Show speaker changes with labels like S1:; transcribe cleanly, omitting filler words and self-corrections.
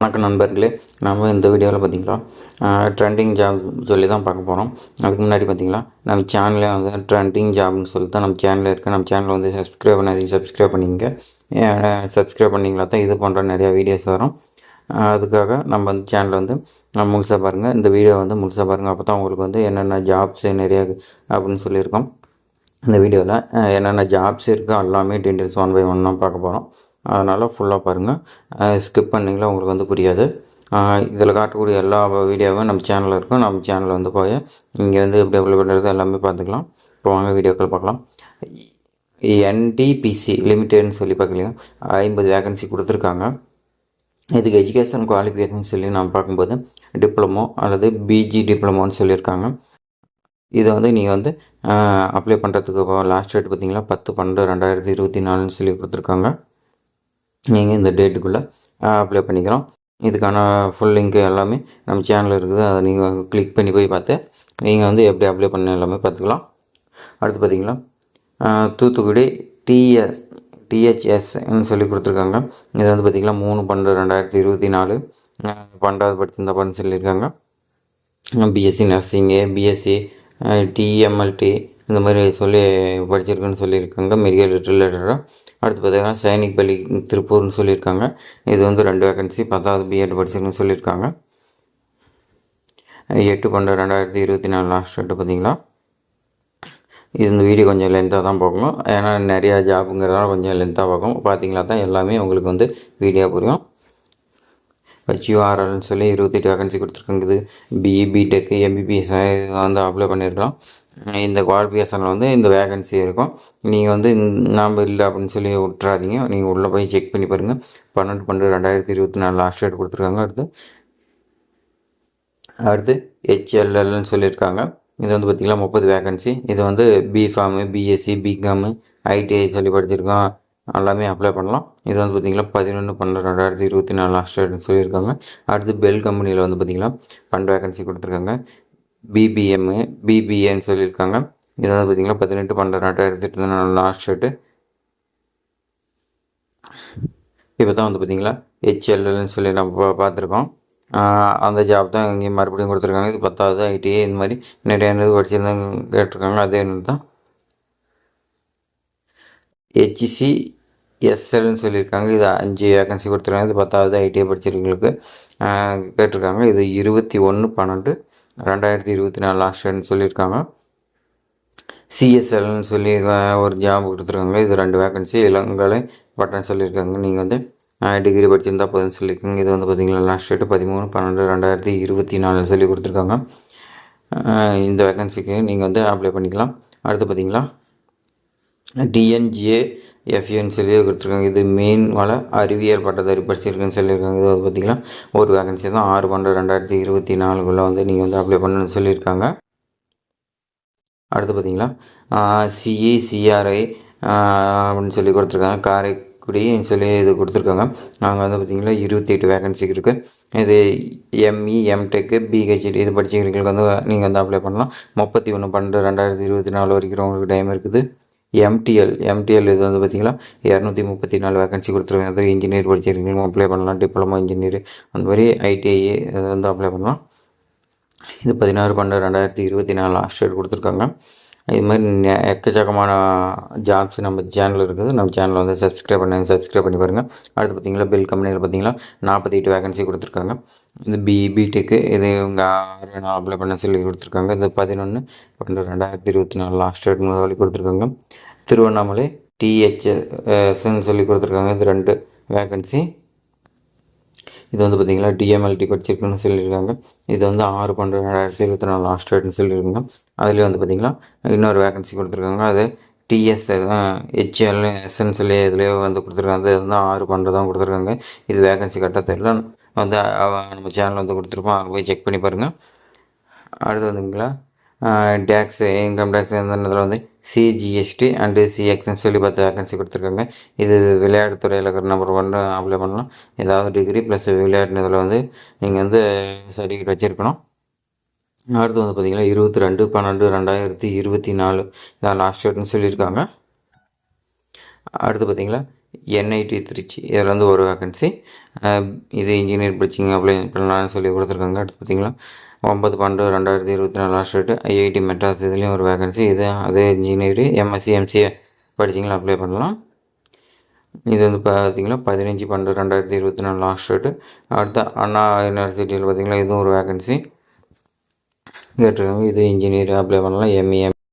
S1: வணக்கம் நண்பர்களே, நம்ம இந்த வீடியோவில் பார்த்திங்களா ட்ரெண்டிங் ஜாப் சொல்லி தான் பார்க்க போகிறோம். அதுக்கு முன்னாடி பார்த்திங்களா நம்ம சேனலில் வந்து ட்ரெண்டிங் ஜாப்னு சொல்லி தான் நம்ம சேனலில் இருக்குது. நம்ம சேனலில் வந்து சப்ஸ்கிரைப் பண்ணிங்க. சப்ஸ்கிரைப் பண்ணிங்களா தான் இது போன்ற நிறையா வீடியோஸ் வரும். அதுக்காக நம்ம வந்து சேனலில் வந்து முழுசாக பாருங்கள். இந்த வீடியோ வந்து முழுசாக பாருங்கள். அப்போ தான் உங்களுக்கு வந்து என்னென்ன ஜாப்ஸ் நிறையா அப்படின்னு சொல்லியிருக்கோம். இந்த வீடியோவில் என்னென்ன ஜாப்ஸ் இருக்கோ எல்லாமே டீட்டெயில்ஸ் 1 by 1 பார்க்க போகிறோம். அதனால் ஃபுல்லாக பாருங்கள். ஸ்கிப் பண்ணிங்களா உங்களுக்கு வந்து புரியாது. இதில் காட்டக்கூடிய எல்லா வீடியோவும் நம்ம சேனலில் இருக்கும். நம்ம சேனலில் வந்து போய் இங்கே வந்து எப்படி அப்ளை பண்ணுறது எல்லாமே பார்த்துக்கலாம். இப்போ வாங்க வீடியோக்கள் பார்க்கலாம். NTPC லிமிட்டட்னு சொல்லி பார்க்கலையா 50 வேகன்சி கொடுத்துருக்காங்க. இதுக்கு எஜுகேஷன் குவாலிஃபிகேஷன் சொல்லி நம்ம பார்க்கும்போது டிப்ளமோ அல்லது பிஜி டிப்ளமோன்னு சொல்லியிருக்காங்க. இதை வந்து நீங்கள் வந்து அப்ளை பண்ணுறதுக்கு லாஸ்ட் டேட் பார்த்திங்கன்னா 10/12/2024 சொல்லி கொடுத்துருக்காங்க. நீங்கள் இந்த டேட்டுக்குள்ளே அப்ளை பண்ணிக்கலாம். இதுக்கான ஃபுல் லிங்க்கு எல்லாமே நம்ம சேனலில் இருக்குது. அதை நீங்கள் கிளிக் பண்ணி போய் பார்த்து நீங்கள் வந்து எப்படி அப்ளை பண்ண எல்லாமே பார்த்துக்கலாம். அடுத்து பார்த்திங்கன்னா தூத்துக்குடி THSன்னு சொல்லி கொடுத்துருக்காங்க. இது வந்து பார்த்திங்கன்னா 3/12/2024 12வது படிச்சிருந்தப்பான்னு சொல்லியிருக்காங்க. பிஎஸ்சி நர்சிங்கு, பிஎஸ்சி TMLT இந்த மாதிரி சொல்லி படிச்சிருக்குன்னு சொல்லியிருக்காங்க மெடிக்கல் ரிலேட்டடாக. அடுத்து பார்த்திங்கன்னா சைனிக் பள்ளி திருப்பூர்னு சொல்லியிருக்காங்க. இது வந்து 2 வேகன்சி 10வது பிஎட் படிச்சிருக்குன்னு சொல்லியிருக்காங்க. 8/12/2024 லாஸ்ட் டேட்டு பார்த்திங்களா. இந்த வீடியோ கொஞ்சம் லென்த்தாக தான் போகும். ஏன்னா நிறையா ஜாப்புங்கிறதால கொஞ்சம் லென்த்தாக போகும். பார்த்திங்களா தான் எல்லாமே உங்களுக்கு வந்து வீடியோ புரியும். HURLன்னு சொல்லி 28 வேகன்சி கொடுத்துருக்காங்க. இது BE BTech MBBS வந்து அப்ளை பண்ணியிருக்கலாம். இந்த குவாலிஃபிகேஷனில் வந்து இந்த வேகன்சி இருக்கும். நீங்கள் வந்து நாம் இல்லை அப்படின்னு சொல்லி விட்றாதீங்க. நீங்கள் உள்ளே போய் செக் பண்ணி பாருங்கள். 12/12/2024 லாஸ்ட் டேட் கொடுத்துருக்காங்க. அடுத்து HLLன்னு சொல்லியிருக்காங்க. இது வந்து பார்த்திங்கன்னா 30 வேகன்சி. இது வந்து BPharm BSc BCom ITI சொல்லி படிச்சிருக்கோம் எல்லாமே அப்ளை பண்ணலாம். இது வந்து பார்த்திங்கன்னா 11/12/2024 லாஸ்ட் டேட்னு சொல்லியிருக்காங்க. அடுத்து பெல் கம்பெனியில் வந்து பார்த்திங்கன்னா 12 வேகன்சி கொடுத்துருக்காங்க. BBM BBAன்னு சொல்லியிருக்காங்க. இது வந்து பார்த்திங்கன்னா 18/12/2024 லாஸ்ட் டேட்டு. இப்போ தான் வந்து பார்த்திங்கன்னா HLLன்னு சொல்லி நம்ம பார்த்துருக்கோம். அந்த ஜாப் தான் இங்கே மறுபடியும் கொடுத்துருக்காங்க. இது 10வது ITI இந்த மாதிரி நிறைய படிச்சிருந்தாங்க கேட்டிருக்காங்க. அதே தான் HCSLன்னு சொல்லியிருக்காங்க. இது 5 வேகன்சி கொடுத்துருக்காங்க. இது 10வது ITI படிச்சிருக்கவங்களுக்கு கேட்டிருக்காங்க. இது 21/12/2024 லாஸ்ட் டேட்னு சொல்லியிருக்காங்க. CSLன்னு சொல்லி ஒரு ஜாப் கொடுத்துருக்காங்க. இது 2 வேகன்சி இளங்கலை பட்டம் சொல்லியிருக்காங்க. நீங்கள் வந்து டிகிரி படிச்சிருந்தா போதும்னு சொல்லியிருக்காங்க. இது வந்து பார்த்திங்கன்னா லாஸ்ட் டேட்டு 13/12/2024 சொல்லி கொடுத்துருக்காங்க. இந்த வேகன்சிக்கு நீங்கள் வந்து அப்ளை பண்ணிக்கலாம். அடுத்து பார்த்திங்கன்னா DNJFAன்னு சொல்லி கொடுத்துருக்காங்க. இது மீன் வள அறிவியல் பட்டதாரி படிச்சிருக்குன்னு சொல்லியிருக்காங்க. இது வந்து பார்த்திங்கன்னா ஒரு வேகன்சி தான் 6/12/2024 வந்து நீங்கள் வந்து அப்ளை பண்ணணும்னு சொல்லியிருக்காங்க. அடுத்து பார்த்திங்கன்னா CECRI அப்படின்னு சொல்லி கொடுத்துருக்காங்க. காரைக்குடின்னு சொல்லி இது கொடுத்துருக்காங்க. நாங்கள் வந்து பார்த்திங்கன்னா 28 வேகன்சி இருக்குது. இது ME MTech BHD இது படிச்சிருக்கவங்களுக்கு வந்து நீங்கள் வந்து அப்ளை பண்ணலாம். 31/12/2024 வரைக்கும் உங்களுக்கு டைம் இருக்குது. MTL இது வந்து பார்த்திங்கன்னா 234 வேகன்சி கொடுத்துருக்காங்க. அது இன்ஜினியர் படிச்சிருக்கீங்க அப்ளை பண்ணலாம். டிப்ளமோ இன்ஜினியர் அந்த மாதிரி ITI அது வந்து அப்ளை பண்ணலாம். இது 16/12/2024 லாஸ்ட் டேட் கொடுத்துருக்காங்க. இது மாதிரி எக்கச்சக்கமான ஜாப்ஸ் நம்ம சேனலில் இருக்குது. நம்ம சேனலில் வந்து சப்ஸ்கிரைப் பண்ணி பாருங்கள். அடுத்து பார்த்திங்கன்னா பெல் கம்பெனியில் பார்த்திங்கன்னா 48 வேகன்சி கொடுத்துருக்காங்க. இது BTech இது இவங்க 6 நாள் அப்ளை பண்ண சொல்லி கொடுத்துருக்காங்க. இது 11/12/2024 லாஸ்ட் டேட் முதல் கொடுத்துருக்காங்க. திருவண்ணாமலை THSன்னு சொல்லி கொடுத்துருக்காங்க. இது 2 வேகன்சி. இது வந்து பார்த்திங்கன்னா DMLT படிச்சிருக்குன்னு சொல்லியிருக்காங்க. இது வந்து 6/12/2024 லாஸ்ட் டேட்னு சொல்லியிருக்காங்க. அதுலேயே வந்து பார்த்திங்கன்னா இன்னொரு வேகன்சி கொடுத்துருக்காங்க. அது TSHLSன்னு சொல்லி இதுலேயே வந்து கொடுத்துருக்காங்க. அது வந்து 6/12 தான் கொடுத்துருக்காங்க. இது வேகன்சி கரெக்டாக தெரியல வந்து நம்ம சேனலில் வந்து கொடுத்துருப்போம். அங்கே போய் செக் பண்ணி பாருங்கள். அடுத்து வந்துங்களா டேக்ஸு இன்கம் டேக்ஸ் இதில் வந்து CGST அண்டு CXன்னு சொல்லி 10 வேகன்சி கொடுத்துருக்காங்க. இது விளையாட்டுத்துறையில் இருக்கிற நம்பர் 1 அப்ளை பண்ணலாம். ஏதாவது டிகிரி ப்ளஸ் விளையாட்டு இதில் வந்து நீங்கள் வந்து சர்டிஃபிகேட் வச்சுருக்கணும். அடுத்து வந்து பார்த்திங்கன்னா 22/12/2024 இதான் லாஸ்ட் டேட்னு சொல்லியிருக்காங்க. அடுத்து பார்த்திங்கன்னா என்ஐடி திருச்சி இதில் வந்து ஒரு வேக்கன்சி. இது இன்ஜினியர் படிச்சிங்க அப்ளை பண்ணலாம்னு சொல்லி கொடுத்துருக்காங்க. அடுத்து பார்த்திங்கன்னா 9/12/2024 லாஸ்ட் டேட்டு. ஐஐடி மெட்ராஸ் இதுலேயும் ஒரு வேக்கன்சி. இது அதே இன்ஜினியர் எம்எஸ்சி எம்சிஏ படிச்சிங்களா அப்ளை பண்ணலாம். இது வந்து பார்த்திங்கன்னா 15/12/2024 லாஸ்ட் டேட்டு. அடுத்த அண்ணா யூனிவர்சிட்டியில் பார்த்திங்கன்னா இதுவும் ஒரு வேக்கன்சி கேட்டிருக்காங்க. இது இன்ஜினியர் அப்ளை பண்ணலாம். எம்இ